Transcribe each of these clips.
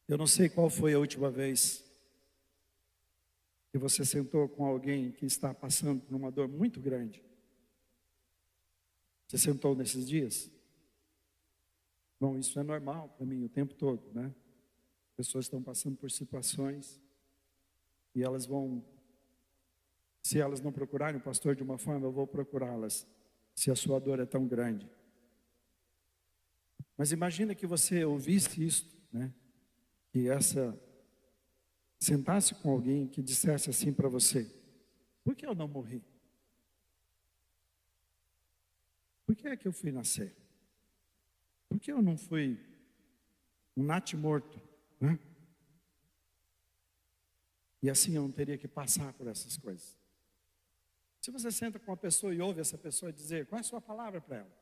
Eu não sei qual foi a última vez que você sentou com alguém que está passando por uma dor muito grande. Você sentou nesses dias? Bom, isso é normal para mim o tempo todo, né? Pessoas estão passando por situações e elas vão, se elas não procurarem o pastor de uma forma, eu vou procurá-las, se a sua dor é tão grande. Mas imagina que você ouvisse isso, né? Que sentasse com alguém que dissesse assim para você: por que eu não morri? Por que é que eu fui nascer? Por que eu não fui um natimorto, né? E assim eu não teria que passar por essas coisas. Se você senta com uma pessoa e ouve essa pessoa dizer, qual é a sua palavra para ela?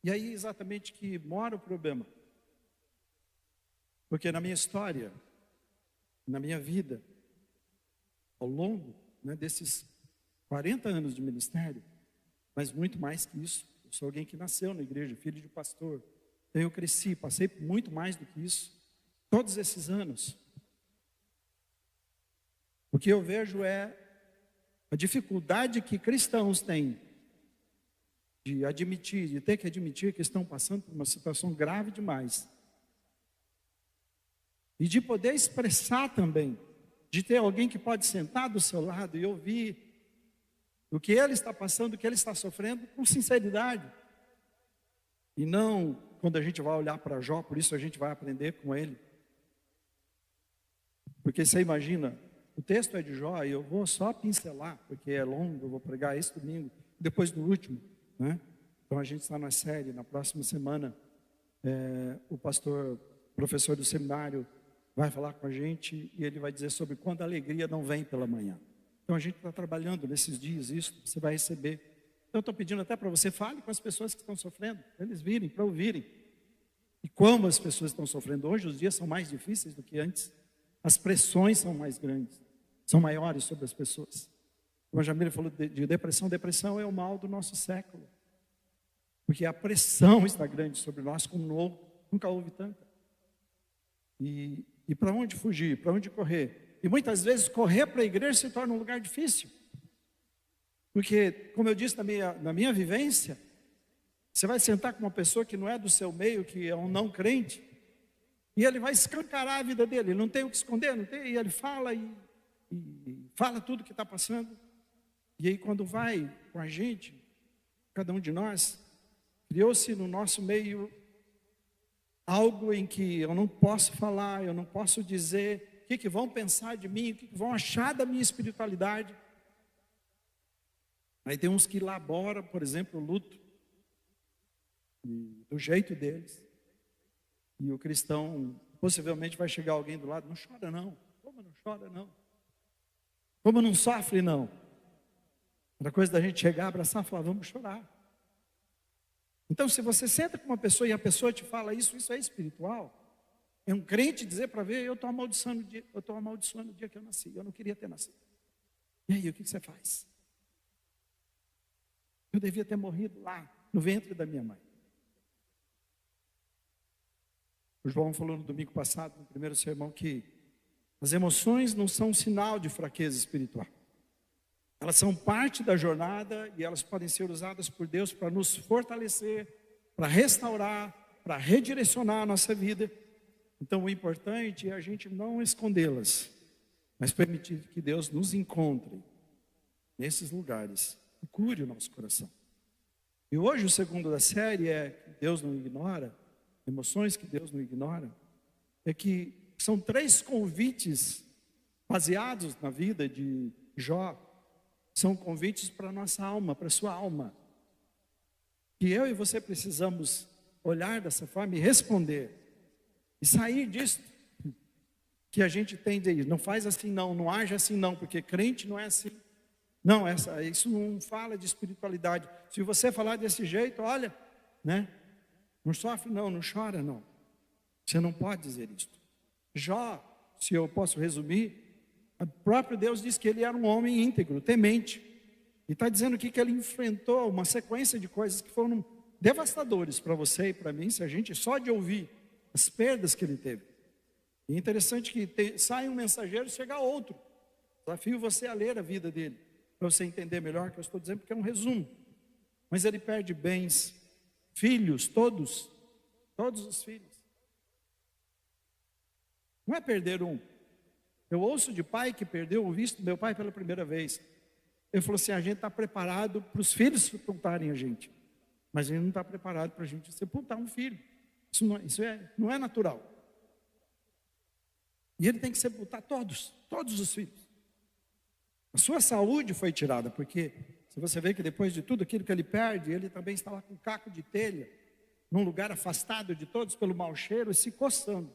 E aí exatamente que mora o problema. Porque na minha história, na minha vida, ao longo, né, desses 40 anos de ministério, mas muito mais que isso, eu sou alguém que nasceu na igreja, filho de pastor. Então eu cresci, passei por muito mais do que isso, todos esses anos. O que eu vejo é a dificuldade que cristãos têm de ter que admitir que estão passando por uma situação grave demais. E de poder expressar também, de ter alguém que pode sentar do seu lado e ouvir o que ele está passando, o que ele está sofrendo, com sinceridade. E não quando a gente vai olhar para Jó, por isso a gente vai aprender com ele. Porque você imagina, o texto é de Jó e eu vou só pincelar, porque é longo, eu vou pregar esse domingo, depois do último, né? Então a gente está na série, na próxima semana, o professor do seminário, vai falar com a gente e ele vai dizer sobre quando a alegria não vem pela manhã. Então a gente está trabalhando nesses dias, isso você vai receber. Então eu estou pedindo até para você, fale com as pessoas que estão sofrendo, para eles virem, para ouvirem. E como as pessoas estão sofrendo hoje, os dias são mais difíceis do que antes. As pressões são mais grandes, são maiores sobre as pessoas. Como a Jamila falou de depressão, depressão é o mal do nosso século. Porque a pressão está grande sobre nós como nunca houve tanta. E para onde fugir, para onde correr? E muitas vezes correr para a igreja se torna um lugar difícil. Porque, como eu disse na minha vivência, você vai sentar com uma pessoa que não é do seu meio, que é um não crente, e ele vai escancarar a vida dele, ele não tem o que esconder, não tem, e ele fala e fala tudo o que está passando. E aí quando vai com a gente, cada um de nós, criou-se no nosso meio algo em que eu não posso falar, eu não posso dizer o que vão pensar de mim, o que vão achar da minha espiritualidade. Aí tem uns que elaboram, por exemplo, o luto, do jeito deles. E o cristão, possivelmente vai chegar alguém do lado, não chora não. Como não chora não? Como não sofre não? Outra coisa da gente chegar, abraçar e falar, vamos chorar. Então, se você senta com uma pessoa e a pessoa te fala isso é espiritual. É um crente dizer para ver, eu estou amaldiçoando o dia que eu nasci, eu não queria ter nascido. E aí, o que você faz? Eu devia ter morrido lá, no ventre da minha mãe. O João falou no domingo passado, no primeiro sermão, que as emoções não são um sinal de fraqueza espiritual. Elas são parte da jornada e elas podem ser usadas por Deus para nos fortalecer, para restaurar, para redirecionar a nossa vida. Então o importante é a gente não escondê-las, mas permitir que Deus nos encontre nesses lugares e cure o nosso coração. E hoje o segundo da série é que Deus não ignora, emoções que Deus não ignora, é que são 3 convites baseados na vida de Jó. São convites para a nossa alma, para a sua alma. Que eu e você precisamos olhar dessa forma e responder. E sair disso que a gente tem de ir. Não faz assim não, não age assim não, porque crente não é assim. Não, isso não fala de espiritualidade. Se você falar desse jeito, olha, né? Não sofre não, não chora não. Você não pode dizer isso. Jó, se eu posso resumir, o próprio Deus diz que ele era um homem íntegro, temente. E está dizendo aqui que ele enfrentou uma sequência de coisas que foram devastadores para você e para mim, se a gente só de ouvir as perdas que ele teve. E é interessante que sai um mensageiro e chega outro. Desafio você a ler a vida dele, para você entender melhor o que eu estou dizendo, porque é um resumo. Mas ele perde bens, filhos, todos os filhos. Não é perder um. Eu ouço de pai que perdeu o visto do meu pai pela primeira vez. Ele falou assim, a gente está preparado para os filhos sepultarem a gente. Mas a gente não está preparado para a gente sepultar um filho. Isso não é natural. E ele tem que sepultar todos os filhos. A sua saúde foi tirada, porque se você vê que depois de tudo aquilo que ele perde, ele também está lá com um caco de telha, num lugar afastado de todos pelo mau cheiro e se coçando.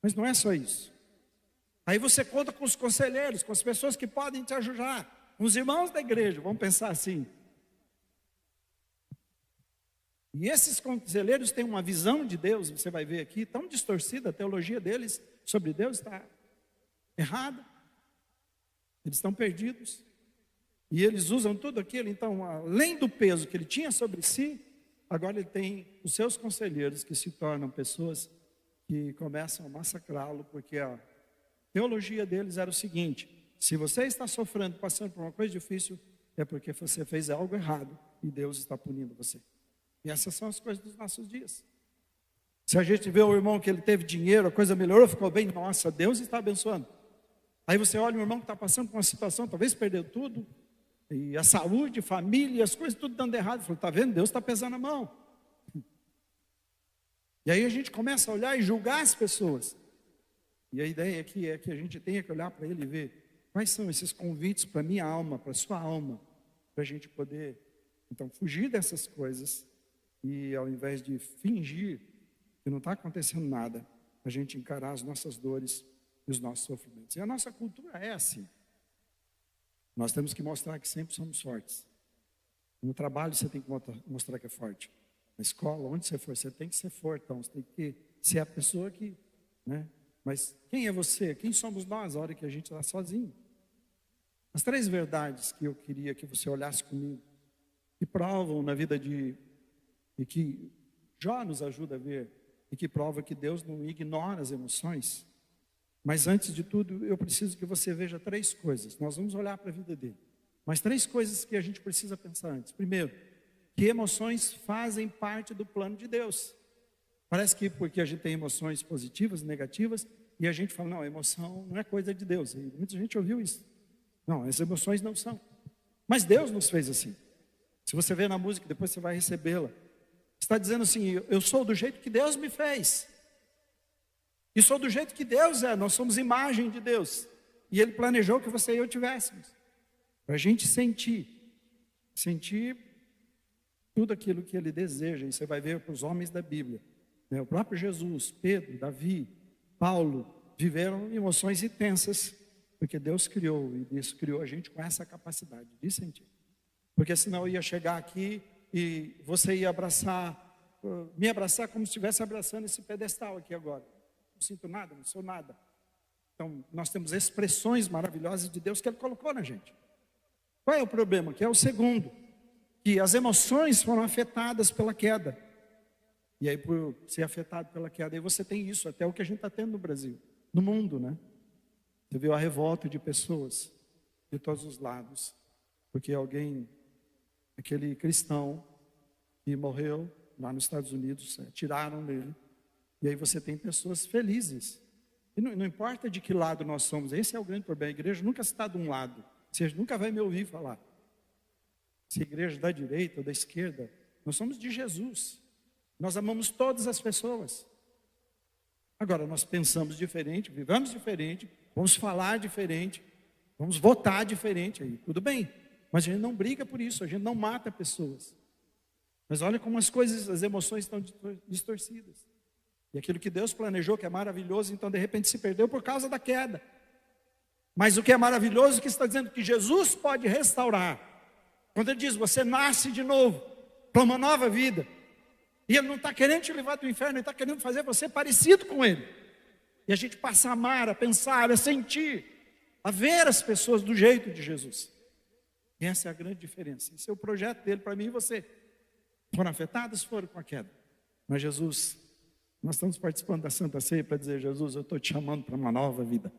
Mas não é só isso. Aí você conta com os conselheiros, com as pessoas que podem te ajudar, com os irmãos da igreja, vamos pensar assim. E esses conselheiros têm uma visão de Deus, você vai ver aqui, tão distorcida, a teologia deles sobre Deus está errada. Eles estão perdidos. E eles usam tudo aquilo, então, além do peso que ele tinha sobre si, agora ele tem os seus conselheiros que se tornam pessoas que começam a massacrá-lo, porque a teologia deles era o seguinte: se você está sofrendo, passando por uma coisa difícil, é porque você fez algo errado e Deus está punindo você. E essas são as coisas dos nossos dias. Se a gente vê o irmão que ele teve dinheiro, a coisa melhorou, ficou bem, nossa, Deus está abençoando. Aí você olha o irmão que está passando por uma situação, talvez perdeu tudo, e a saúde, família, as coisas tudo dando errado. Falou, está vendo? Deus está pesando a mão. E aí a gente começa a olhar e julgar as pessoas. E a ideia aqui é que a gente tenha que olhar para ele e ver quais são esses convites para a minha alma, para a sua alma, para a gente poder, então, fugir dessas coisas e ao invés de fingir que não está acontecendo nada, a gente encarar as nossas dores e os nossos sofrimentos. E a nossa cultura é assim. Nós temos que mostrar que sempre somos fortes. No trabalho você tem que mostrar que é forte. Na escola, onde você for, você tem que ser fortão. Você tem que ser a pessoa que, né? Mas quem é você? Quem somos nós a hora que a gente está sozinho? As 3 verdades que eu queria que você olhasse comigo, que provam na vida e que Jó nos ajuda a ver, e que prova que Deus não ignora as emoções. Mas antes de tudo, eu preciso que você veja 3 coisas. Nós vamos olhar para a vida dele. Mas 3 coisas que a gente precisa pensar antes. Primeiro, que emoções fazem parte do plano de Deus. Parece que porque a gente tem emoções positivas e negativas, e a gente fala, não, a emoção não é coisa de Deus. E muita gente ouviu isso. Não, as emoções não são. Mas Deus nos fez assim. Se você vê na música, depois você vai recebê-la. Está dizendo assim, eu sou do jeito que Deus me fez. E sou do jeito que Deus é, nós somos imagem de Deus. E Ele planejou que você e eu tivéssemos. Para a gente sentir tudo aquilo que Ele deseja. E você vai ver para os homens da Bíblia. Né? O próprio Jesus, Pedro, Davi, Paulo, viveram emoções intensas. Porque Deus criou, e Deus criou a gente com essa capacidade de sentir. Porque senão eu ia chegar aqui e você ia me abraçar como se estivesse abraçando esse pedestal aqui agora. Não sinto nada, não sou nada. Então, nós temos expressões maravilhosas de Deus que Ele colocou na gente. Qual é o problema? Que é o segundo, que as emoções foram afetadas pela queda. E aí, por ser afetado pela queda, aí você tem isso, até o que a gente está tendo no Brasil, no mundo, né? Você viu a revolta de pessoas de todos os lados, porque aquele cristão que morreu lá nos Estados Unidos, tiraram dele. E aí você tem pessoas felizes. E não importa de que lado nós somos, esse é o grande problema. A igreja nunca está de um lado. Você nunca vai me ouvir falar. Se a igreja da direita ou da esquerda, nós somos de Jesus. Nós amamos todas as pessoas. Agora, nós pensamos diferente, vivamos diferente, vamos falar diferente, vamos votar diferente, aí tudo bem. Mas a gente não briga por isso, a gente não mata pessoas. Mas olha como as emoções estão distorcidas. E aquilo que Deus planejou, que é maravilhoso, então de repente se perdeu por causa da queda. Mas o que é maravilhoso, que está dizendo que Jesus pode restaurar. Quando Ele diz, você nasce de novo, para uma nova vida. E Ele não está querendo te levar do inferno, Ele está querendo fazer você parecido com Ele. E a gente passa a amar, a pensar, a sentir, a ver as pessoas do jeito de Jesus. E essa é a grande diferença. Esse é o projeto dele para mim e você. Foram afetados? Foram com a queda. Mas Jesus Nós estamos participando da Santa Ceia para dizer: Jesus, eu estou te chamando para uma nova vida,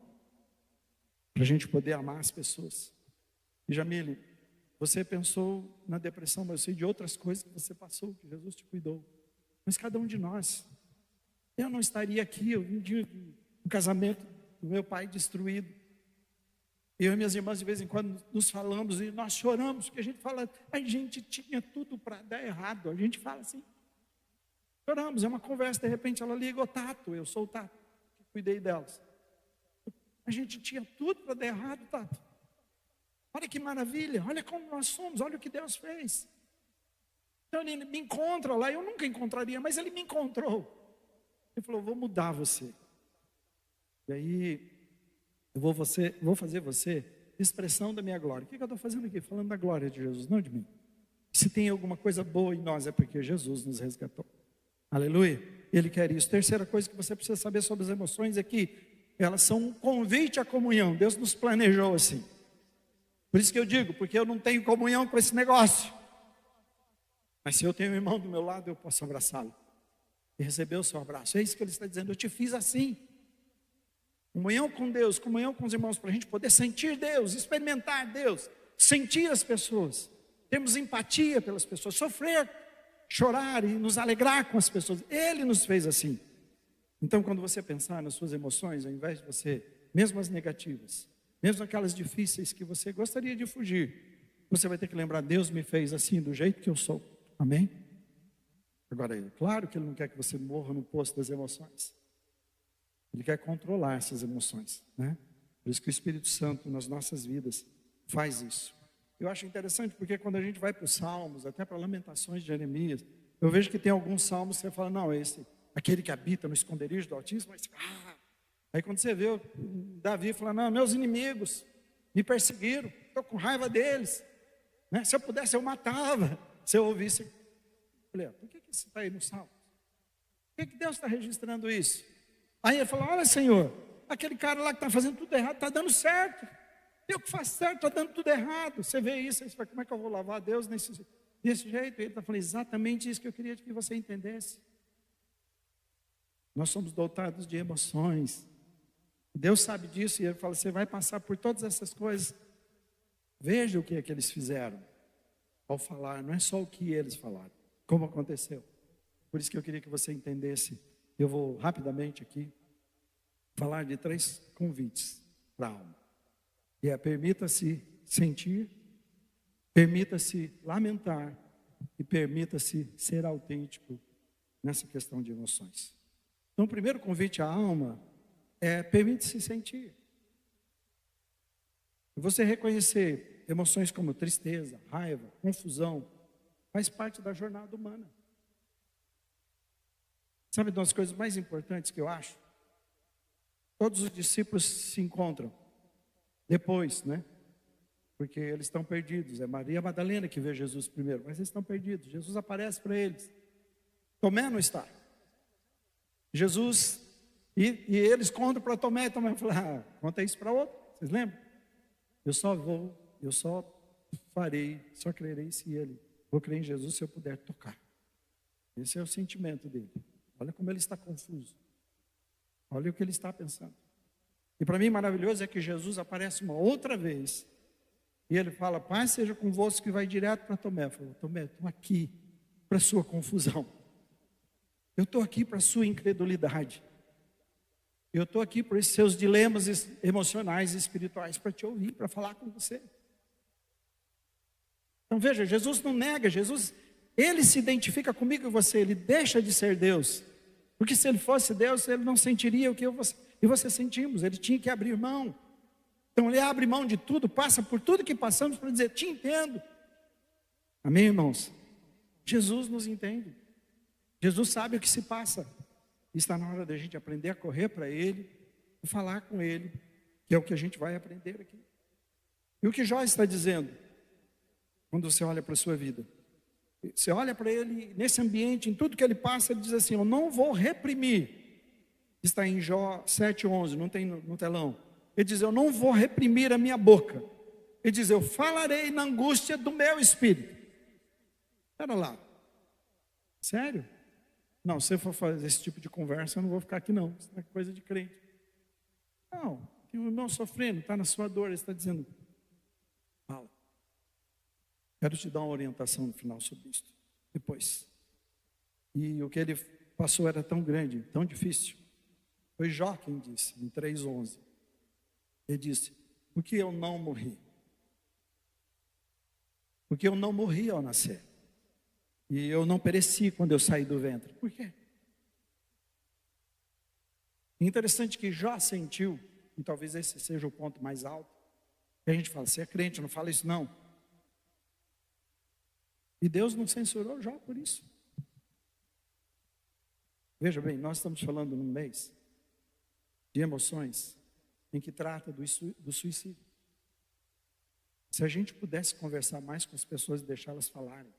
para a gente poder amar as pessoas. E Jamile, você pensou na depressão, mas eu sei de outras coisas que você passou, que Jesus te cuidou. Mas cada um de nós, eu não estaria aqui, eu vim de um casamento do meu pai destruído. Eu e minhas irmãs de vez em quando nos falamos e nós choramos, porque a gente fala: a gente tinha tudo para dar errado. A gente fala assim, choramos, é uma conversa, de repente ela liga: o Tato, eu sou o Tato, que cuidei delas. A gente tinha tudo para dar errado, Tato. Olha que maravilha, olha como nós somos, olha o que Deus fez. Então ele me encontra lá, eu nunca encontraria, mas ele me encontrou. Ele falou: vou mudar você. E aí, eu vou fazer você expressão da minha glória. O que eu estou fazendo aqui? Falando da glória de Jesus, não de mim. Se tem alguma coisa boa em nós, é porque Jesus nos resgatou. Aleluia. Ele quer isso. Terceira coisa que você precisa saber sobre as emoções é que elas são um convite à comunhão. Deus nos planejou assim. Por isso que eu digo, porque eu não tenho comunhão com esse negócio. Mas se eu tenho um irmão do meu lado, eu posso abraçá-lo e receber o seu abraço. É isso que ele está dizendo: eu te fiz assim. Comunhão com Deus, comunhão com os irmãos, para a gente poder sentir Deus, experimentar Deus, sentir as pessoas, termos empatia pelas pessoas, sofrer, chorar e nos alegrar com as pessoas. Ele nos fez assim. Então, quando você pensar nas suas emoções, ao invés de você, mesmo as negativas, mesmo aquelas difíceis que você gostaria de fugir, você vai ter que lembrar: Deus me fez assim, do jeito que eu sou. Amém? Agora, é claro que Ele não quer que você morra no poço das emoções. Ele quer controlar essas emoções, né? Por isso que o Espírito Santo nas nossas vidas faz isso. Eu acho interessante porque quando a gente vai para os Salmos, até para Lamentações de Jeremias, eu vejo que tem alguns salmos que você fala: não, aquele que habita no esconderijo do Altíssimo, mas, aí quando você vê Davi fala: não, meus inimigos me perseguiram, estou com raiva deles, né? Se eu pudesse eu matava. Se eu ouvisse, eu falei: por que isso está aí no Salmo? Por que Deus está registrando isso? Aí ele falou: olha, Senhor, aquele cara lá que está fazendo tudo errado, está dando certo. Eu que faço certo, está dando tudo errado. Você vê isso, aí você fala: como é que eu vou louvar a Deus desse jeito? E ele está falando: exatamente isso que eu queria que você entendesse. Nós somos dotados de emoções. Deus sabe disso e Ele fala: você vai passar por todas essas coisas. Veja o que é que eles fizeram ao falar, não é só o que eles falaram, como aconteceu. Por isso que eu queria que você entendesse. Eu vou rapidamente aqui falar de 3 convites para a alma. E é: permita-se sentir, permita-se lamentar e permita-se ser autêntico nessa questão de emoções. Então, o primeiro convite à alma é: permite-se sentir. Você reconhecer emoções como tristeza, raiva, confusão, faz parte da jornada humana. Sabe uma das coisas mais importantes que eu acho? Todos os discípulos se encontram depois, né? Porque eles estão perdidos. É Maria Madalena que vê Jesus primeiro, mas eles estão perdidos. Jesus aparece para eles. Tomé não está. Jesus, e eles contam para Tomé. Tomé fala: conta isso para outro. Vocês lembram? Eu só farei, só crerei se ele. Vou crer em Jesus se eu puder tocar. Esse é o sentimento dele. Olha como ele está confuso. Olha o que ele está pensando. E para mim maravilhoso é que Jesus aparece uma outra vez. E ele fala: paz seja convosco, que vai direto para Tomé. Falou: Tomé, estou aqui para a sua confusão. Eu estou aqui para a sua incredulidade. Eu estou aqui por esses seus dilemas emocionais e espirituais, para te ouvir, para falar com você. Então veja, Jesus não nega, Jesus, Ele se identifica comigo e você, Ele deixa de ser Deus. Porque se Ele fosse Deus, Ele não sentiria o que eu e você sentimos. Ele tinha que abrir mão. Então Ele abre mão de tudo, passa por tudo que passamos para dizer: te entendo. Amém, irmãos? Jesus nos entende. Jesus sabe o que se passa. Está na hora da gente aprender a correr para Ele e falar com Ele, que é o que a gente vai aprender aqui. E o que Jó está dizendo, quando você olha para a sua vida? Você olha para ele, nesse ambiente, em tudo que ele passa, ele diz assim: eu não vou reprimir. Está em Jó 7:11, não tem no telão. Ele diz: eu não vou reprimir a minha boca. Ele diz: eu falarei na angústia do meu espírito. Espera lá. Sério? Não, se eu for fazer esse tipo de conversa, eu não vou ficar aqui não. Isso não é coisa de crente. Não, tem um irmão sofrendo, está na sua dor, ele está dizendo, fala. Quero te dar uma orientação no final sobre isso. Depois. E o que ele passou era tão grande, tão difícil. Foi Jó quem disse, em 3:11. Ele disse, por que eu não morri? Porque eu não morri ao nascer. E eu não pereci quando eu saí do ventre. Por quê? Interessante que Jó sentiu, e talvez esse seja o ponto mais alto, que a gente fala, você é crente, não fala isso não. E Deus não censurou Jó por isso. Veja bem, nós estamos falando num mês de emoções em que trata do suicídio. Se a gente pudesse conversar mais com as pessoas e deixá-las falarem,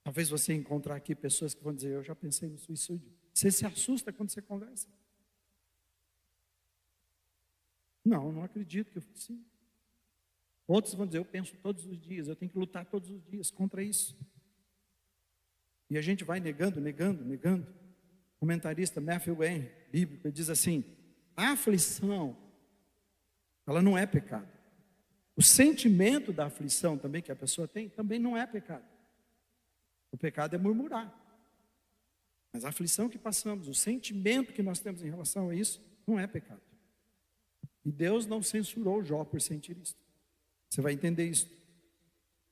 talvez você encontrar aqui pessoas que vão dizer, eu já pensei no suicídio. Você se assusta quando você conversa? Não acredito que eu sim. Outros vão dizer, eu penso todos os dias, eu tenho que lutar todos os dias contra isso. E a gente vai negando. O comentarista Matthew Henry, bíblico, ele diz assim, a aflição, ela não é pecado. O sentimento da aflição também que a pessoa tem, também não é pecado. O pecado é murmurar. Mas a aflição que passamos, o sentimento que nós temos em relação a isso, não é pecado. E Deus não censurou Jó por sentir isso. Você vai entender isso.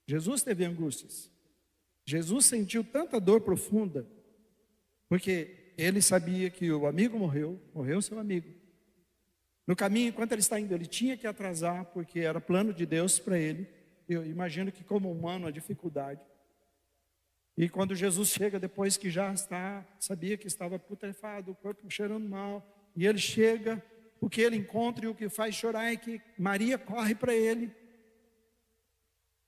Jesus teve angústias. Jesus sentiu tanta dor profunda, porque ele sabia que o amigo morreu seu amigo. No caminho, enquanto ele está indo, ele tinha que atrasar, porque era plano de Deus para ele. Eu imagino que como humano, a dificuldade. E quando Jesus chega, depois que já sabia que estava putrefado, o corpo cheirando mal, e ele chega, o que ele encontra e o que faz chorar é que Maria corre para ele.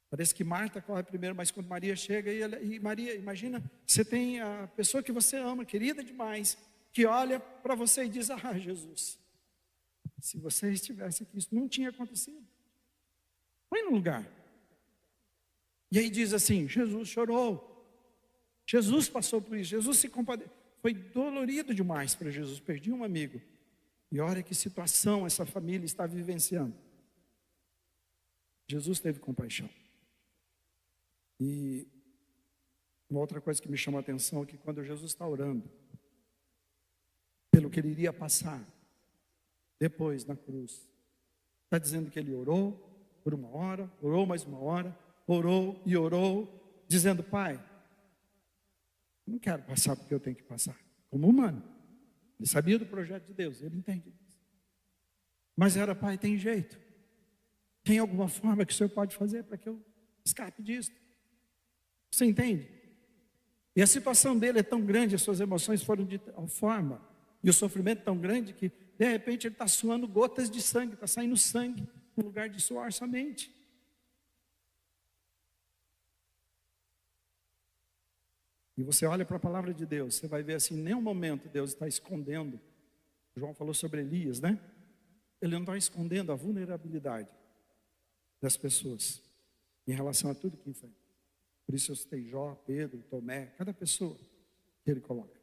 Parece que Marta corre primeiro, mas quando Maria chega, e Maria, imagina, você tem a pessoa que você ama, querida demais, que olha para você e diz, Jesus, se você estivesse aqui, isso não tinha acontecido. Põe no lugar. E aí diz assim, Jesus chorou. Jesus passou por isso, Jesus se compadeceu. Foi dolorido demais para Jesus, perdi um amigo. E olha que situação essa família está vivenciando. Jesus teve compaixão. E uma outra coisa que me chamou a atenção é que quando Jesus está orando, pelo que ele iria passar, depois na cruz, está dizendo que ele orou por 1 hora, orou mais 1 hora, orou e orou, dizendo, Pai, não quero passar porque eu tenho que passar, como humano. Ele sabia do projeto de Deus, ele entende isso. Mas era, Pai, tem jeito. Tem alguma forma que o Senhor pode fazer para que eu escape disso? Você entende? E a situação dele é tão grande, as suas emoções foram de tal forma, e o sofrimento tão grande que, de repente, ele está suando gotas de sangue, está saindo sangue no lugar de suar somente. E você olha para a palavra de Deus, você vai ver assim, em nenhum momento Deus está escondendo. João falou sobre Elias, né? Ele não está escondendo a vulnerabilidade das pessoas em relação a tudo que enfrenta. Por isso eu citei Jó, Pedro, Tomé, cada pessoa que ele coloca.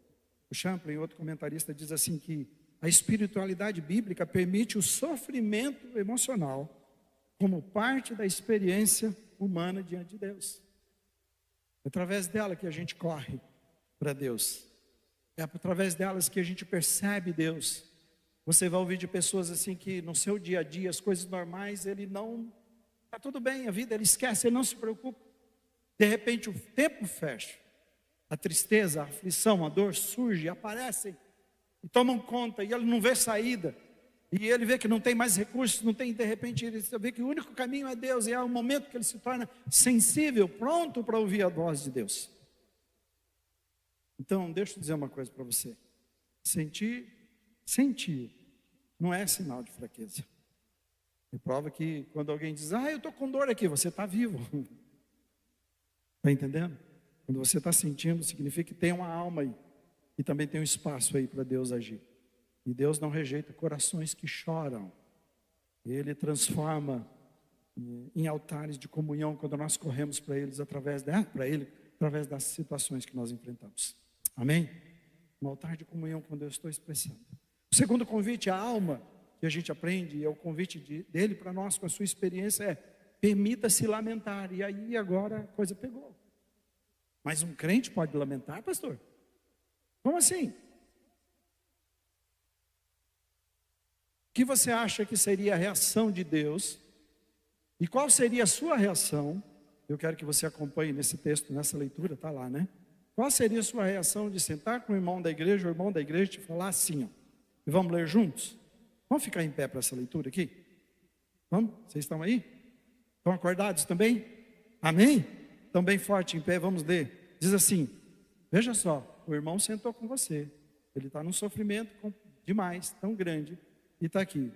O Champlin, outro comentarista, diz assim que a espiritualidade bíblica permite o sofrimento emocional como parte da experiência humana diante de Deus. É através dela que a gente corre para Deus. É através delas que a gente percebe Deus. Você vai ouvir de pessoas assim que no seu dia a dia, as coisas normais, ele não... Está tudo bem, a vida, ele esquece, ele não se preocupa. De repente o tempo fecha. A tristeza, a aflição, a dor surge, aparecem e tomam conta, e ele não vê saída. E ele vê que não tem mais recursos, não tem, de repente ele vê que o único caminho é Deus, e é o momento que ele se torna sensível, pronto para ouvir a voz de Deus. Então, deixa eu dizer uma coisa para você. Sentir não é sinal de fraqueza. E prova que quando alguém diz, eu estou com dor aqui, você está vivo. Está entendendo? Quando você está sentindo, significa que tem uma alma aí. E também tem um espaço aí para Deus agir. E Deus não rejeita corações que choram. Ele transforma em altares de comunhão quando nós corremos para eles através das situações que nós enfrentamos. Amém? Um altar de comunhão quando eu estou expressando. O segundo convite, a alma, que a gente aprende, e é o convite dele para nós, com a sua experiência, é: permita-se lamentar. E aí agora a coisa pegou. Mas um crente pode lamentar, pastor? Como assim? O que você acha que seria a reação de Deus? E qual seria a sua reação? Eu quero que você acompanhe nesse texto, nessa leitura, está lá, né? Qual seria a sua reação de sentar com o irmão da igreja te falar assim, ó, e vamos ler juntos? Vamos ficar em pé para essa leitura aqui? Vamos? Vocês estão aí? Estão acordados também? Amém? Estão bem forte em pé, vamos ler. Diz assim: veja só, o irmão sentou com você, ele está num sofrimento demais, tão grande, e está aqui.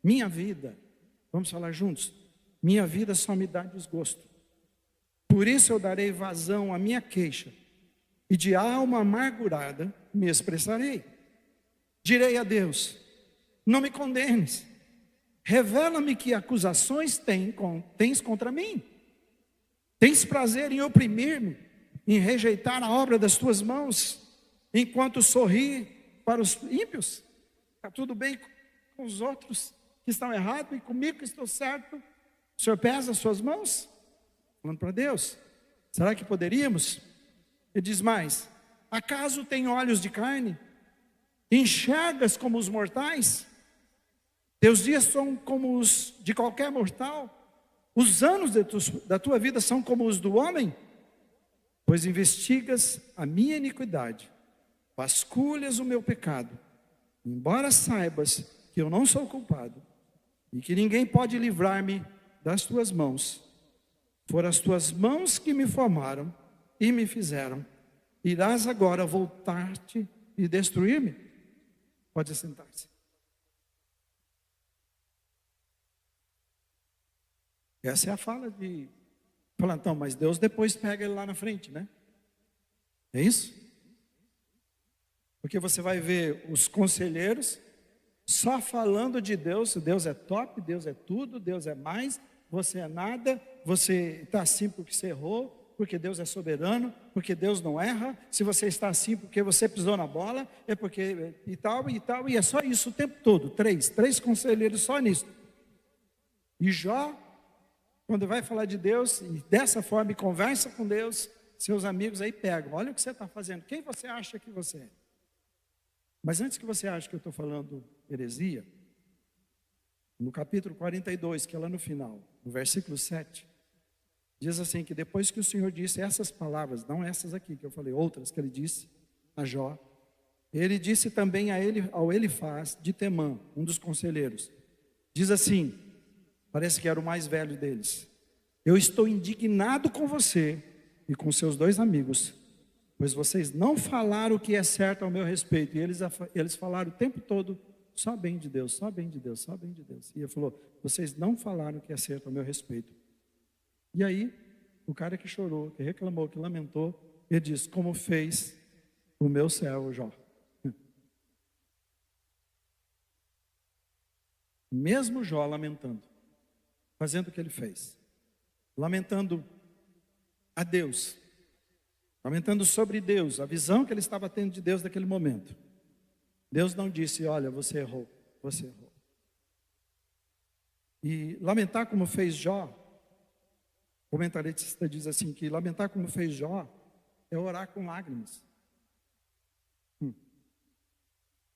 Minha vida, vamos falar juntos, minha vida só me dá desgosto. Por isso eu darei vazão à minha queixa, e de alma amargurada me expressarei. Direi a Deus: não me condenes, revela-me que acusações tens contra mim. Tens prazer em oprimir-me, em rejeitar a obra das tuas mãos, enquanto sorri para os ímpios. Está tudo bem com os outros que estão errados e comigo que estou certo? O Senhor pesa as suas mãos? Falando para Deus. Será que poderíamos? Ele diz mais: acaso tem olhos de carne? Enxergas como os mortais? Teus dias são como os de qualquer mortal? Os anos da tua vida são como os do homem? Pois investigas a minha iniquidade, vasculhas o meu pecado, embora saibas que eu não sou culpado, e que ninguém pode livrar-me das tuas mãos. Foram as tuas mãos que me formaram e me fizeram. Irás agora voltar-te e destruir-me? Pode sentar-se. Essa é a fala de Plantão, mas Deus depois pega ele lá na frente, né? É isso? Porque você vai ver os conselheiros só falando de Deus. Deus é top, Deus é tudo, Deus é mais, você é nada, você está assim porque você errou, porque Deus é soberano, porque Deus não erra. Se você está assim porque você pisou na bola, é porque e tal, e é só isso o tempo todo. Três conselheiros só nisso. E Jó, quando vai falar de Deus, e dessa forma, e conversa com Deus, seus amigos aí pegam: olha o que você está fazendo, quem você acha que você é? Mas antes que você ache que eu estou falando heresia, no capítulo 42, que é lá no final, no versículo 7, diz assim, que depois que o Senhor disse essas palavras, não essas aqui que eu falei, outras que ele disse a Jó, ele disse também ao Elifaz de Temã, um dos conselheiros, diz assim, parece que era o mais velho deles: eu estou indignado com você e com seus dois amigos, pois vocês não falaram o que é certo ao meu respeito. E eles falaram o tempo todo só bem de Deus, só bem de Deus, só bem de Deus. E ele falou: vocês não falaram o que é certo ao meu respeito. E aí, o cara que chorou, que reclamou, que lamentou, ele diz: como fez o meu servo Jó. Mesmo Jó lamentando, fazendo o que ele fez, lamentando a Deus, lamentando sobre Deus, a visão que ele estava tendo de Deus naquele momento, Deus não disse: olha, você errou, você errou. E lamentar como fez Jó, o comentarista diz assim, que lamentar como fez Jó é orar com lágrimas,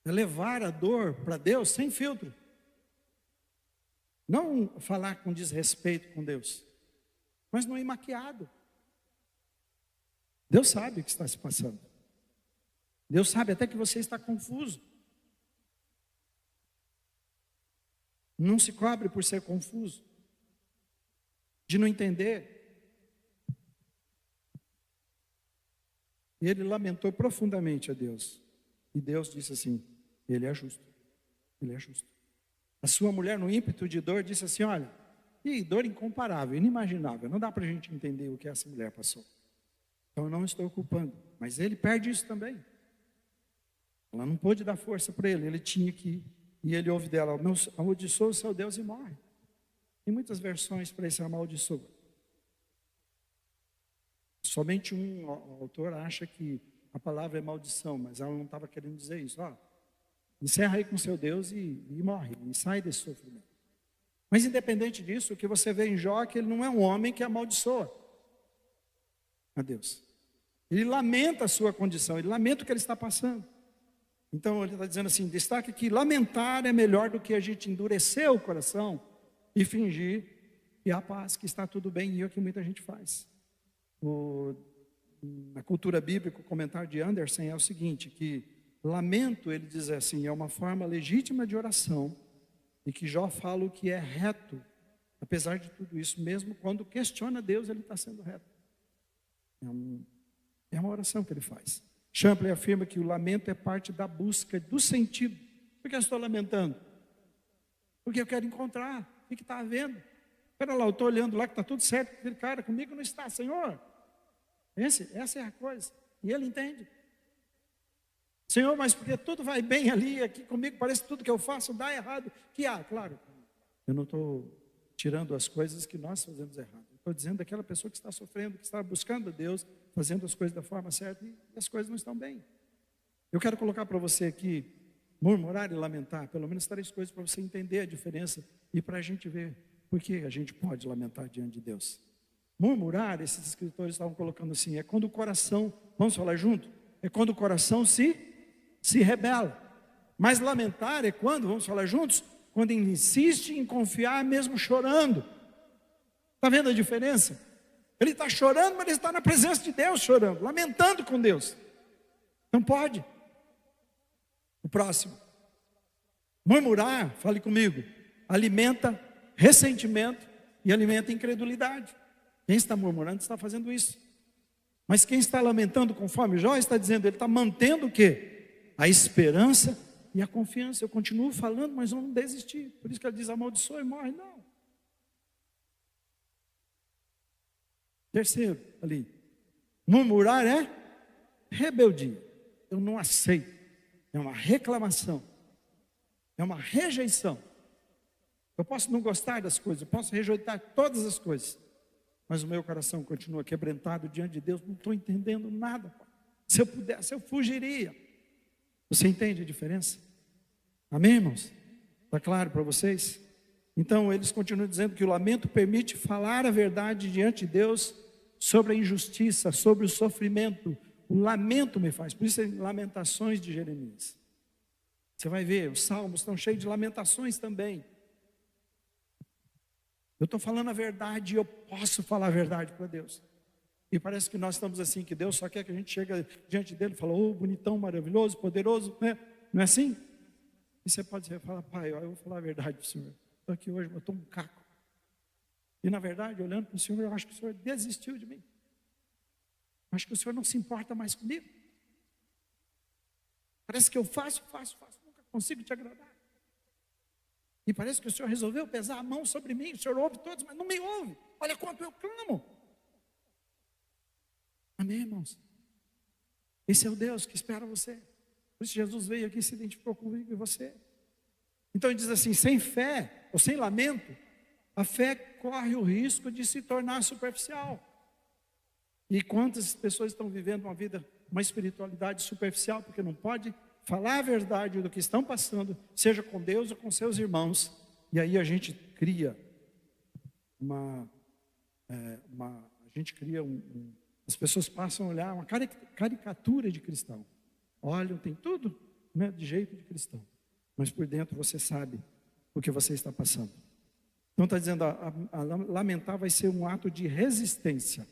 é levar a dor para Deus sem filtro. Não falar com desrespeito com Deus, mas não ir maquiado. Deus sabe o que está se passando. Deus sabe até que você está confuso. Não se cobre por ser confuso, de não entender. E ele lamentou profundamente a Deus. E Deus disse assim: ele é justo, ele é justo. A sua mulher, no ímpeto de dor, disse assim: olha, e dor incomparável, inimaginável, não dá para a gente entender o que essa mulher passou. Então eu não estou culpando, mas ele perde isso também. Ela não pôde dar força para ele, ele tinha que ir. E ele ouve dela: amaldiçoa o seu Deus e morre. Tem muitas versões para esse amaldiçoa. Somente um autor acha que a palavra é maldição, mas ela não estava querendo dizer isso. Encerra aí com seu Deus e morre, e sai desse sofrimento. Mas independente disso, o que você vê em Jó é que ele não é um homem que amaldiçoa a Deus. Ele lamenta a sua condição, ele lamenta o que ele está passando. Então ele está dizendo assim, destaque que lamentar é melhor do que a gente endurecer o coração e fingir que há paz, que está tudo bem, e é o que muita gente faz. Na cultura bíblica, o comentário de Anderson é o seguinte, que lamento, ele diz assim, é uma forma legítima de oração, e que Jó fala o que é reto, apesar de tudo isso, mesmo quando questiona Deus, ele está sendo reto. É uma oração que ele faz. Champlin afirma que o lamento é parte da busca do sentido. Por que eu estou lamentando? Porque eu quero encontrar o que está havendo. Espera lá, eu estou olhando lá que está tudo certo, aquele cara comigo não está, Senhor. Essa é a coisa. E ele entende. Senhor, mas porque tudo vai bem ali, aqui comigo, parece que tudo que eu faço dá errado. Que há, claro. Eu não estou tirando as coisas que nós fazemos errado. Estou dizendo daquela pessoa que está sofrendo, que está buscando a Deus, fazendo as coisas da forma certa e as coisas não estão bem. Eu quero colocar para você aqui, murmurar e lamentar, pelo menos 3 coisas para você entender a diferença e para a gente ver por que a gente pode lamentar diante de Deus. Murmurar, esses escritores estavam colocando assim, é quando o coração, vamos falar junto? É quando o coração se rebela. Mas lamentar é quando, vamos falar juntos? Quando ele insiste em confiar mesmo chorando. Está vendo a diferença? Ele está chorando, mas ele está na presença de Deus chorando, lamentando com Deus. Não pode. O próximo. Murmurar, fale comigo, alimenta ressentimento e alimenta incredulidade. Quem está murmurando está fazendo isso. Mas quem está lamentando, conforme Jó está dizendo, ele está mantendo o quê? A esperança e a confiança. Eu continuo falando, mas não desistir. Por isso que ele diz, amaldiçoa e morre. Não. Terceiro, ali, murmurar é rebeldia. Eu não aceito. É uma reclamação. É uma rejeição. Eu posso não gostar das coisas, eu posso rejeitar todas as coisas, mas o meu coração continua quebrantado diante de Deus. Não estou entendendo nada. Se eu pudesse, eu fugiria. Você entende a diferença? Amém, irmãos? Está claro para vocês? Então, eles continuam dizendo que o lamento permite falar a verdade diante de Deus sobre a injustiça, sobre o sofrimento. O lamento me faz. Por isso, lamentações de Jeremias. Você vai ver, os salmos estão cheios de lamentações também. Eu estou falando a verdade e eu posso falar a verdade para Deus. E parece que nós estamos assim, que Deus só quer que a gente chegue diante dele e fale, oh, bonitão, maravilhoso, poderoso, né? Não é assim? E você pode falar, pai, eu vou falar a verdade para o Senhor. Estou aqui hoje, eu estou um caco. E na verdade, olhando para o Senhor, eu acho que o Senhor desistiu de mim. Eu acho que o Senhor não se importa mais comigo. Parece que eu faço, nunca consigo te agradar. E parece que o Senhor resolveu pesar a mão sobre mim. O Senhor ouve todos, mas não me ouve. Olha quanto eu clamo. Amém, irmãos? Esse é o Deus que espera você. Por isso Jesus veio aqui e se identificou comigo e você. Então ele diz assim, sem fé ou sem lamento, a fé corre o risco de se tornar superficial. E quantas pessoas estão vivendo uma vida, uma espiritualidade superficial, porque não pode falar a verdade do que estão passando, seja com Deus ou com seus irmãos. E aí a gente cria as pessoas passam a olhar uma caricatura de cristão. Olham, tem tudo, né, de jeito de cristão. Mas por dentro você sabe o que você está passando. Então está dizendo, lamentar vai ser um ato de resistência.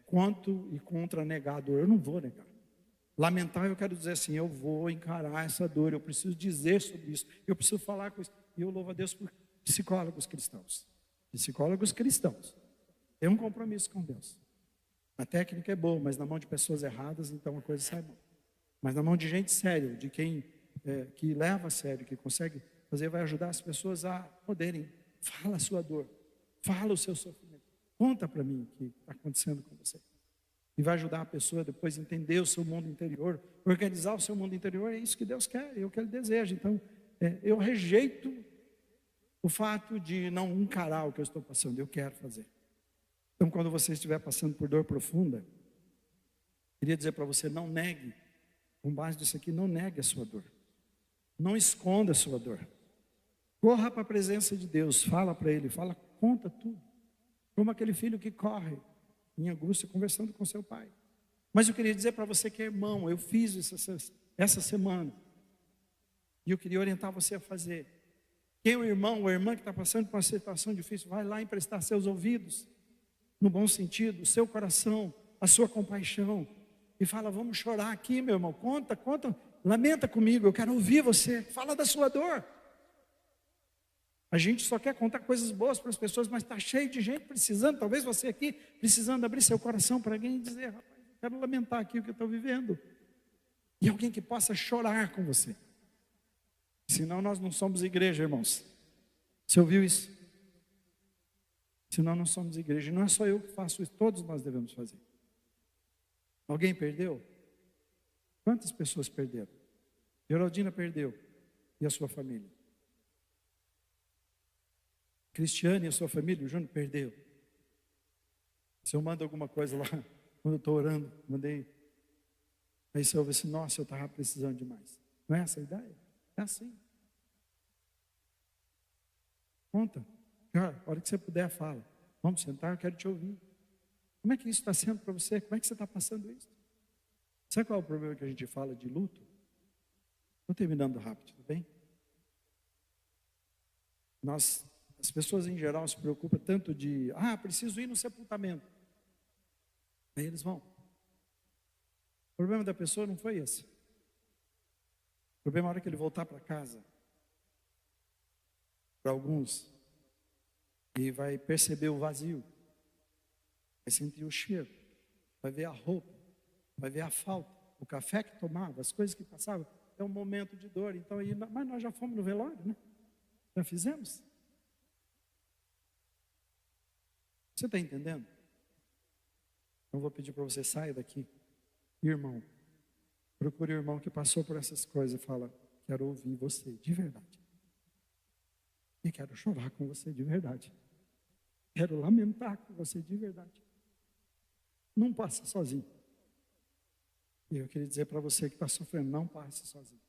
Quanto e contra negar a dor. Eu não vou negar. Lamentar, eu quero dizer assim, eu vou encarar essa dor, eu preciso dizer sobre isso, eu preciso falar com isso. E eu louvo a Deus por psicólogos cristãos. Psicólogos cristãos. Tem um compromisso com Deus. A técnica é boa, mas na mão de pessoas erradas, então a coisa sai mal. Mas na mão de gente séria, de quem que leva a sério, que consegue fazer, vai ajudar as pessoas a poderem. Fala a sua dor, fala o seu sofrimento. Conta para mim o que está acontecendo com você. E vai ajudar a pessoa depois a entender o seu mundo interior, organizar o seu mundo interior. É isso que Deus quer, é o que Ele deseja. Então, eu rejeito o fato de não encarar o que eu estou passando. Eu quero fazer. Então, quando você estiver passando por dor profunda, Queria dizer para você, não negue, com base nisso aqui, não negue a sua dor. Não esconda a sua dor. Corra para a presença de Deus, fala para Ele, conta tudo. Como aquele filho que corre em angústia conversando com seu pai. Mas eu queria dizer para você que é irmão, eu fiz isso essa semana. E eu queria orientar você a fazer. Quem é o irmão ou a irmã que está passando por uma situação difícil, vai lá emprestar seus ouvidos, no bom sentido, o seu coração, a sua compaixão. E fala, vamos chorar aqui, meu irmão, conta, lamenta comigo, eu quero ouvir você, fala da sua dor. A gente só quer contar coisas boas para as pessoas, mas está cheio de gente precisando, talvez você aqui, precisando abrir seu coração para alguém e dizer, rapaz, eu quero lamentar aqui o que eu estou vivendo. E alguém que possa chorar com você. Senão nós não somos igreja, irmãos. Você ouviu isso? Senão não somos igreja. E não é só eu que faço isso, todos nós devemos fazer. Alguém perdeu? Quantas pessoas perderam? Geraldina perdeu. E a sua família? Cristiane e a sua família, o Júnior perdeu. Se eu mando alguma coisa lá, quando eu estou orando, mandei. Aí você ouve assim, nossa, eu estava precisando demais. Não é essa a ideia? É assim. Conta. A hora que você puder, fala. Vamos sentar, eu quero te ouvir. Como é que isso está sendo para você? Como é que você está passando isso? Sabe qual é o problema que a gente fala de luto? Estou terminando rápido, tudo bem? As pessoas em geral se preocupam tanto de, preciso ir no sepultamento. Aí eles vão. O problema da pessoa não foi esse. O problema é a hora que ele voltar para casa. Para alguns. E vai perceber o vazio. Vai sentir o cheiro. Vai ver a roupa. Vai ver a falta. O café que tomava, as coisas que passavam. É um momento de dor. Então, mas nós já fomos no velório, né? Já fizemos. Você está entendendo? Eu vou pedir para você, saia daqui. Irmão, procure o irmão que passou por essas coisas e fala, quero ouvir você de verdade. E quero chorar com você de verdade. Quero lamentar com você de verdade. Não passe sozinho. E eu queria dizer para você que está sofrendo, não passe sozinho.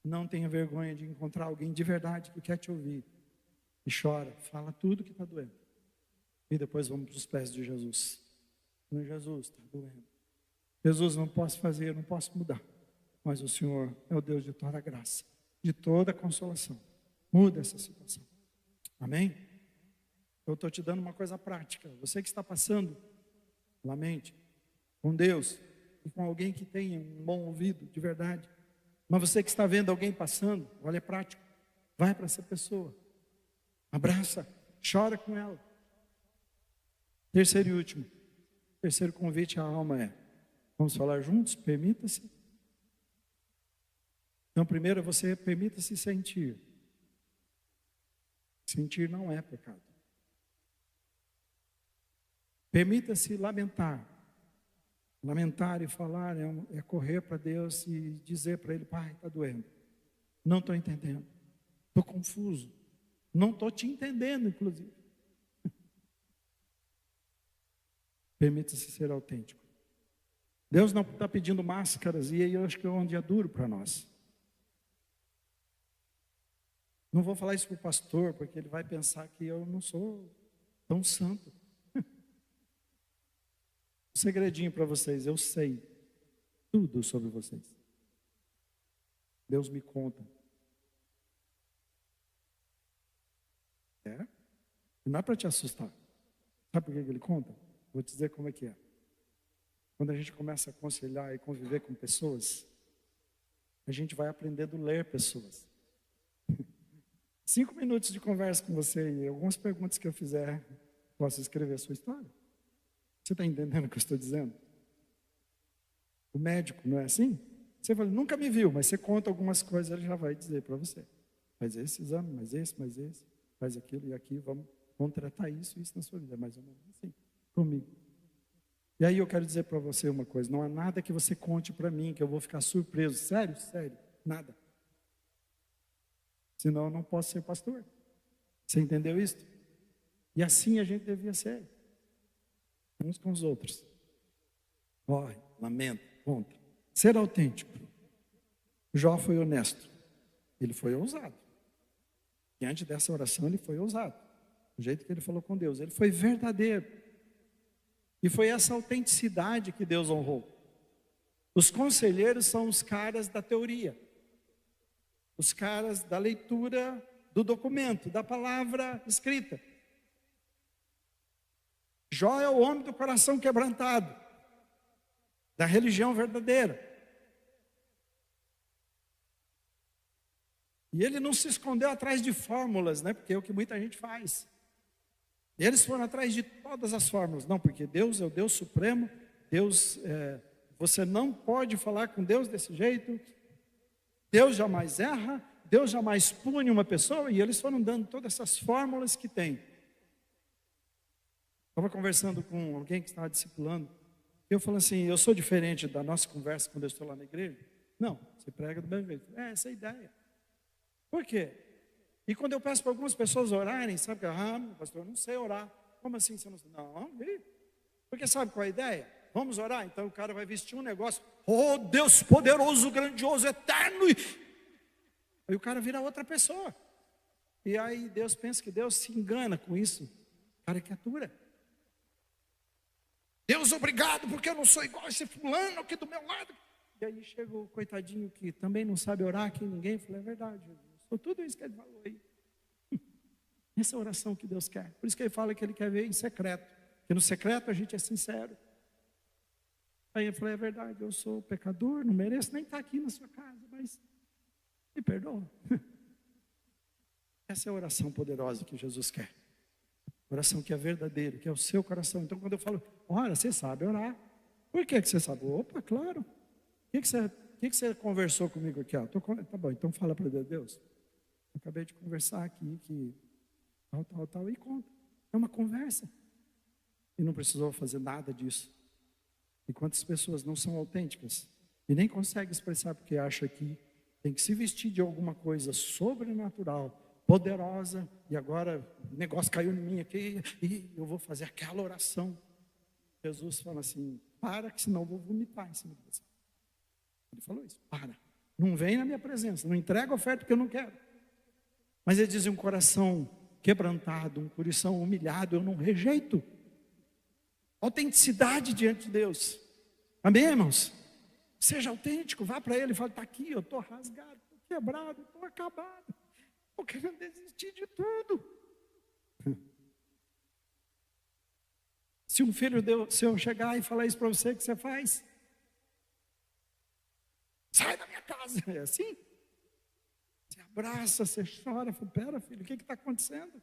Não tenha vergonha de encontrar alguém de verdade que quer te ouvir. E chora, fala tudo que está doendo. E depois vamos para os pés de Jesus. Não, Jesus, está doendo. Jesus, não posso fazer, não posso mudar. Mas o Senhor é o Deus de toda graça, de toda consolação. Muda essa situação. Amém? Eu estou te dando uma coisa prática. Você que está passando, lamente, com Deus e com alguém que tenha um bom ouvido, de verdade. Mas você que está vendo alguém passando, olha, é prático. Vai para essa pessoa. Abraça, chora com ela. Terceiro e último. Terceiro convite à alma é, vamos falar juntos? Permita-se. Então, primeiro você permita-se sentir. Sentir não é pecado. Permita-se lamentar. Lamentar e falar é correr para Deus e dizer para Ele, Pai, está doendo. Não estou entendendo. Estou confuso. Não estou te entendendo, inclusive. Permita-se ser autêntico. Deus não está pedindo máscaras, e aí eu acho que é um dia duro para nós. Não vou falar isso para o pastor, porque ele vai pensar que eu não sou tão santo. Um segredinho para vocês, eu sei tudo sobre vocês. Deus me conta. Não é para te assustar. Sabe por que Ele conta? Vou te dizer como é que é. Quando a gente começa a aconselhar e conviver com pessoas, a gente vai aprendendo a ler pessoas. 5 minutos de conversa com você e algumas perguntas que eu fizer, posso escrever a sua história. Você está entendendo o que eu estou dizendo? O médico, não é assim? Você fala, nunca me viu, mas você conta algumas coisas, ele já vai dizer para você. Faz esse exame, mais esse, faz aquilo e aquilo, vamos tratar isso na sua vida. Mais ou menos assim, comigo. E aí eu quero dizer para você uma coisa, não há nada que você conte para mim, que eu vou ficar surpreso. Sério, nada. Senão eu não posso ser pastor. Você entendeu isso? E assim a gente devia ser. Uns com os outros. corre, lamenta, conta. Ser autêntico. Jó foi honesto. Ele foi ousado. Diante dessa oração, ele foi ousado. Do jeito que ele falou com Deus. Ele foi verdadeiro. E foi essa autenticidade que Deus honrou. Os conselheiros são os caras da teoria. Os caras da leitura do documento, da palavra escrita. Jó é o homem do coração quebrantado, da religião verdadeira. E ele não se escondeu atrás de fórmulas, né? Porque é o que muita gente faz. Eles foram atrás de todas as fórmulas. Não, porque Deus é o Deus supremo. Você não pode falar com Deus desse jeito. Deus jamais erra. Deus jamais pune uma pessoa. E eles foram dando todas essas fórmulas que tem. Estava conversando com alguém que estava discipulando. Eu falei assim, eu sou diferente da nossa conversa quando eu estou lá na igreja? Não, você prega do mesmo jeito. Essa é a ideia. Por quê? E quando eu peço para algumas pessoas orarem, sabe que, pastor, eu não sei orar. Como assim você não sabe? Não, porque sabe qual é a ideia? Vamos orar? Então o cara vai vestir um negócio, oh Deus poderoso, grandioso, eterno. Aí o cara vira outra pessoa. E aí Deus pensa que Deus se engana com isso. Caricatura. Deus, obrigado, porque eu não sou igual a esse fulano aqui do meu lado. E aí chegou o coitadinho que também não sabe orar aqui, ninguém. Eu falei, é verdade, Jesus. Foi tudo isso que ele falou aí. Essa é a oração que Deus quer. Por isso que ele fala que ele quer ver em secreto. Porque no secreto a gente é sincero. Aí eu falei, é verdade, eu sou pecador, não mereço nem estar aqui na sua casa, mas me perdoa. Essa é a oração poderosa que Jesus quer. Oração que é verdadeira, que é o seu coração. Então quando eu falo, ora, você sabe orar. Por que você sabe? Opa, claro. O que você conversou comigo aqui? Tá bom, então fala para Deus. Eu acabei de conversar aqui que tal, e conta. É uma conversa. E não precisou fazer nada disso. E quantas pessoas não são autênticas e nem conseguem expressar porque acha que tem que se vestir de alguma coisa sobrenatural, poderosa, e agora o negócio caiu em mim aqui e eu vou fazer aquela oração. Jesus fala assim, para que senão eu vou vomitar em cima de você. Ele falou isso, para. Não vem na minha presença, não entrega a oferta que eu não quero. Mas ele diz, um coração quebrantado, um coração humilhado, eu não rejeito. Autenticidade diante de Deus. Amém, irmãos? Seja autêntico, vá para ele e fala, está aqui, eu estou rasgado, estou quebrado, estou acabado. Estou querendo desistir de tudo. Se um filho seu chegar e falar isso para você, o que você faz? Sai da minha casa. É assim? Você abraça, você chora, fala, pera filho, o que está acontecendo?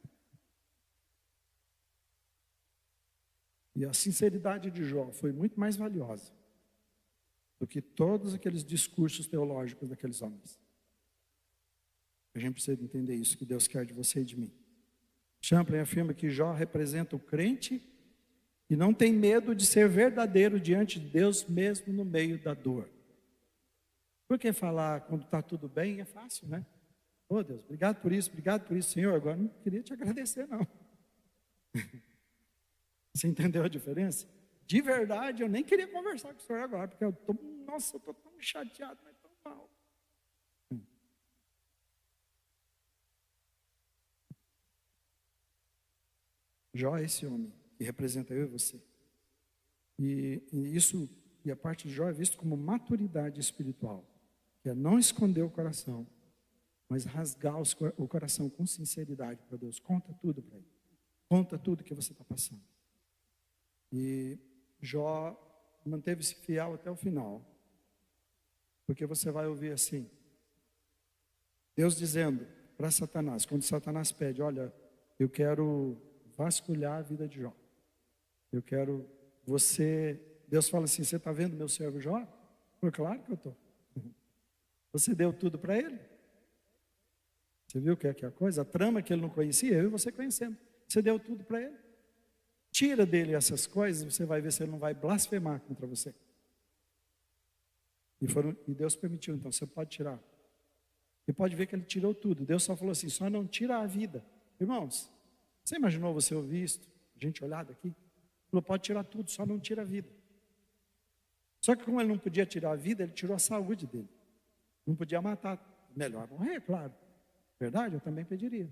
E a sinceridade de Jó foi muito mais valiosa do que todos aqueles discursos teológicos daqueles homens. A gente precisa entender isso, que Deus quer de você e de mim. Champlin afirma que Jó representa o crente e não tem medo de ser verdadeiro diante de Deus, mesmo no meio da dor. Porque falar quando está tudo bem é fácil, né? Oh Deus, obrigado por isso, Senhor. Agora não queria te agradecer, não. Você entendeu a diferença? De verdade, eu nem queria conversar com o senhor agora, porque eu estou tão chateado, mas tão mal. Jó é esse homem que representa eu e você. E a parte de Jó é visto como maturidade espiritual, que é não esconder o coração, mas rasgar o coração com sinceridade para Deus. Conta tudo para ele. Conta tudo que você está passando. E Jó manteve-se fiel até o final. Porque você vai ouvir assim, Deus dizendo para Satanás, quando Satanás pede, olha, eu quero vasculhar a vida de Jó. Eu quero Deus fala assim, você está vendo meu servo Jó? Foi claro que eu estou. Você deu tudo para ele? Você viu o que é a coisa? A trama que ele não conhecia, eu e você conhecendo. Você deu tudo para ele? Tira dele essas coisas, você vai ver se ele não vai blasfemar contra você. E Deus permitiu, então, você pode tirar. E pode ver que ele tirou tudo. Deus só falou assim, só não tira a vida. Irmãos, você imaginou você ouvir isso? Gente olhada aqui? Falou, pode tirar tudo, só não tira a vida. Só que como ele não podia tirar a vida, ele tirou a saúde dele. Não podia matar. Melhor morrer, claro. Verdade? Eu também pediria.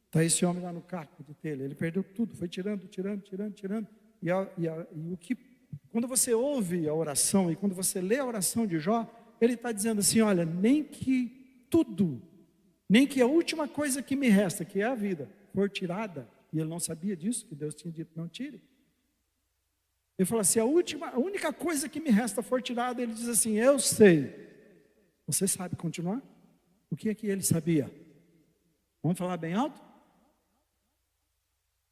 Está esse homem lá no caco de telha. Ele perdeu tudo. Foi tirando. E o que, quando você ouve a oração e quando você lê a oração de Jó, ele está dizendo assim, olha, nem que tudo, nem que a última coisa que me resta, que é a vida, for tirada, e ele não sabia disso, que Deus tinha dito, não tire. Ele fala assim, a única coisa que me resta for tirada, ele diz assim, eu sei. Você sabe continuar? O que é que ele sabia? Vamos falar bem alto?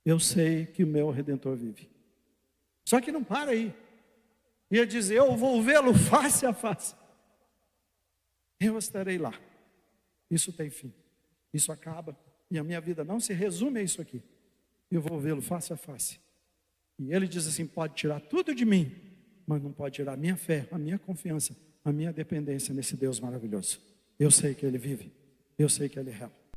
Eu sei que o meu Redentor vive. Só que não para aí. Ia dizer, eu vou vê-lo face a face. Eu estarei lá. Isso tem fim. Isso acaba. E a minha vida não se resume a isso aqui. Eu vou vê-lo face a face. E ele diz assim, pode tirar tudo de mim, mas não pode tirar a minha fé, a minha confiança, a minha dependência nesse Deus maravilhoso. Eu sei que ele vive. Eu sei que ele é real.